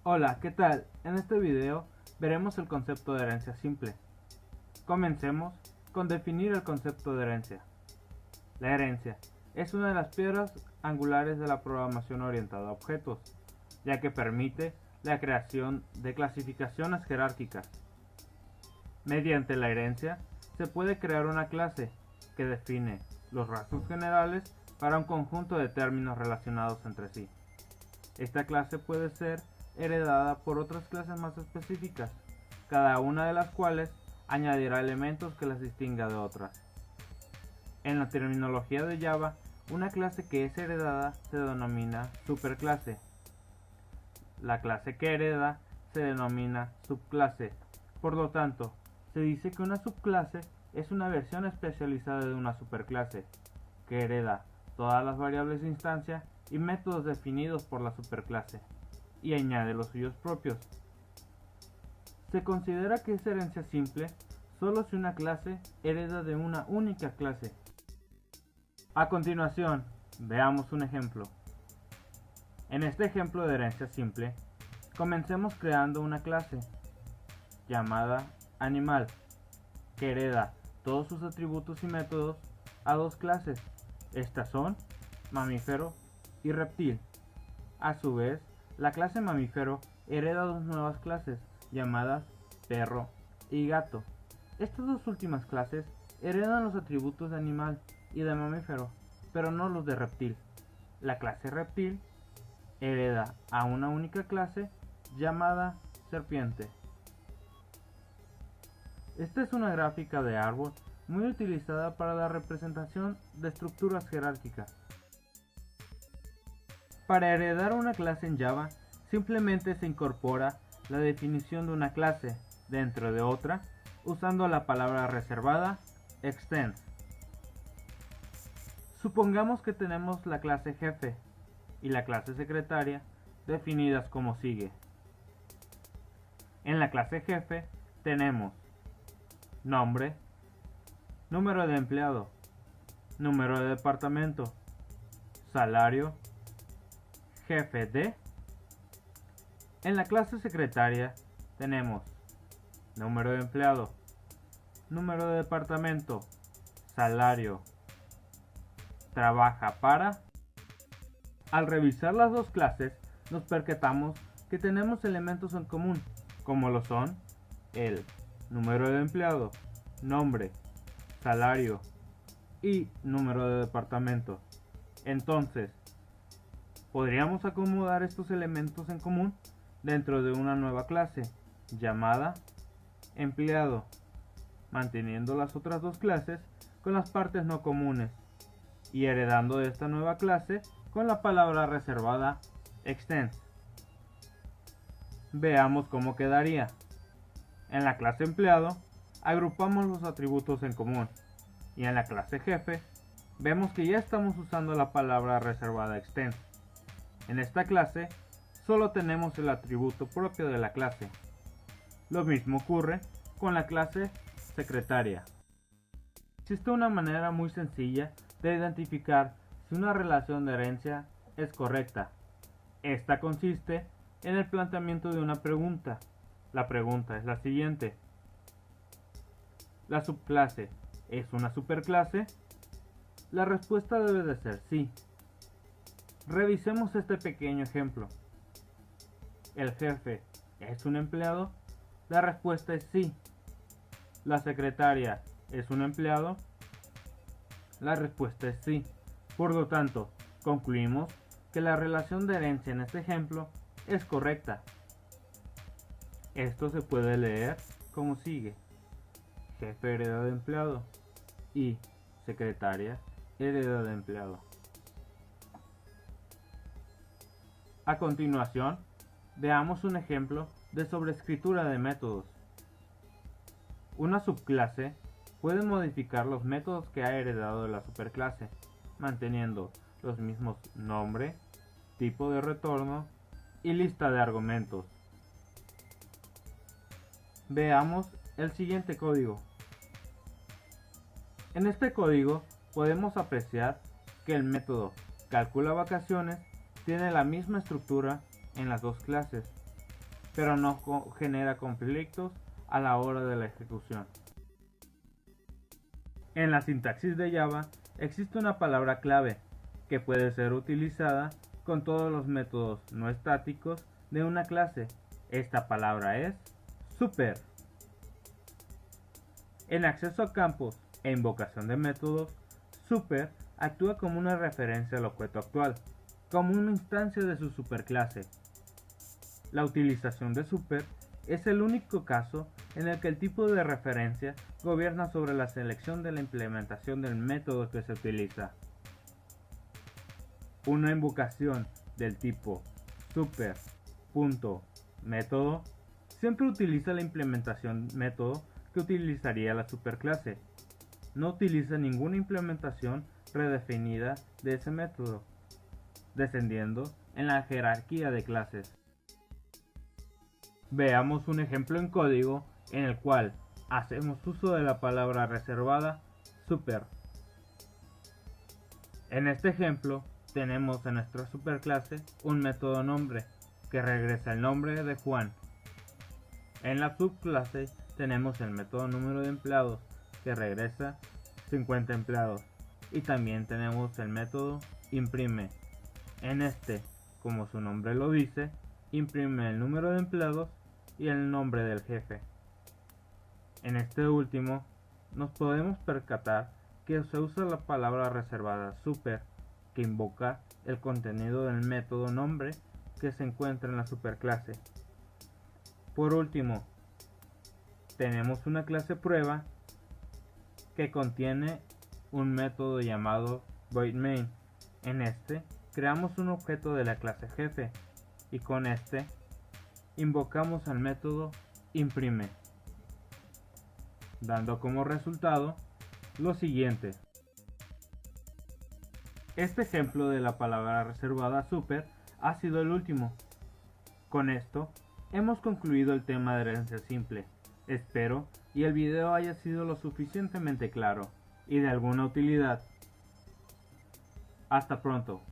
Hola, ¿qué tal? En este video veremos el concepto de herencia simple. Comencemos con definir el concepto de herencia. La herencia es una de las piedras angulares de la programación orientada a objetos, ya que permite la creación de clasificaciones jerárquicas. Mediante la herencia se puede crear una clase que define los rasgos generales para un conjunto de términos relacionados entre sí. Esta clase puede ser heredada por otras clases más específicas, cada una de las cuales añadirá elementos que las distinga de otras. En la terminología de Java, una clase que es heredada se denomina superclase. La clase que hereda se denomina subclase. Por lo tanto, se dice que una subclase es una versión especializada de una superclase, que hereda todas las variables de instancia y métodos definidos por la superclase, y añade los suyos propios. Se considera que es herencia simple solo si una clase hereda de una única clase. A continuación, veamos un ejemplo. En este ejemplo de herencia simple, comencemos creando una clase llamada animal, que hereda todos sus atributos y métodos a dos clases. Estas son mamífero y reptil. A su vez, la clase mamífero hereda dos nuevas clases llamadas perro y gato. Estas dos últimas clases heredan los atributos de animal y de mamífero, pero no los de reptil. La clase reptil hereda a una única clase llamada serpiente. Esta es una gráfica de árbol muy utilizada para la representación de estructuras jerárquicas. Para heredar una clase en Java, simplemente se incorpora la definición de una clase dentro de otra usando la palabra reservada extends. Supongamos que tenemos la clase jefe y la clase secretaria definidas como sigue. En la clase jefe tenemos nombre, número de empleado, número de departamento, salario, jefe de. En la clase secretaria tenemos número de empleado, número de departamento, salario, trabaja para. Al revisar las dos clases nos percatamos que tenemos elementos en común, como lo son el número de empleado, nombre, salario y número de departamento. Entonces, podríamos acomodar estos elementos en común dentro de una nueva clase llamada empleado, manteniendo las otras dos clases con las partes no comunes y heredando de esta nueva clase con la palabra reservada extends. Veamos cómo quedaría. En la clase empleado agrupamos los atributos en común y en la clase jefe vemos que ya estamos usando la palabra reservada extends. En esta clase solo tenemos el atributo propio de la clase. Lo mismo ocurre con la clase secretaria. Existe una manera muy sencilla de identificar si una relación de herencia es correcta. Esta consiste en el planteamiento de una pregunta. La pregunta es la siguiente: ¿la subclase es una superclase? La respuesta debe de ser sí. Revisemos este pequeño ejemplo. ¿El jefe es un empleado? La respuesta es sí. ¿La secretaria es un empleado? La respuesta es sí. Por lo tanto, concluimos que la relación de herencia en este ejemplo es correcta. Esto se puede leer como sigue: jefe hereda de empleado y secretaria hereda de empleado. A continuación, veamos un ejemplo de sobreescritura de métodos. Una subclase puede modificar los métodos que ha heredado de la superclase, manteniendo los mismos nombre, tipo de retorno y lista de argumentos. Veamos el siguiente código. En este código podemos apreciar que el método calcula vacaciones tiene la misma estructura en las dos clases, pero no genera conflictos a la hora de la ejecución. En la sintaxis de Java existe una palabra clave que puede ser utilizada con todos los métodos no estáticos de una clase. Esta palabra es super. En acceso a campos e invocación de métodos, super actúa como una referencia al objeto actual, como una instancia de su superclase. La utilización de super es el único caso en el que el tipo de referencia gobierna sobre la selección de la implementación del método que se utiliza. Una invocación del tipo super.método siempre utiliza la implementación método que utilizaría la superclase. No utiliza ninguna implementación predefinida de ese método, descendiendo en la jerarquía de clases. Veamos un ejemplo en código en el cual hacemos uso de la palabra reservada super. En este ejemplo tenemos en nuestra superclase un método nombre que regresa el nombre de Juan. En la subclase tenemos el método número de empleados que regresa 50 empleados y también tenemos el método imprime. En este, como su nombre lo dice, imprime el número de empleados y el nombre del jefe. En este último, nos podemos percatar que se usa la palabra reservada super, que invoca el contenido del método nombre que se encuentra en la superclase. Por último, tenemos una clase prueba que contiene un método llamado voidMain. En este, creamos un objeto de la clase jefe y con este invocamos al método imprime, dando como resultado lo siguiente. Este ejemplo de la palabra reservada super ha sido el último. Con esto hemos concluido el tema de herencia simple. Espero y el video haya sido lo suficientemente claro y de alguna utilidad. Hasta pronto.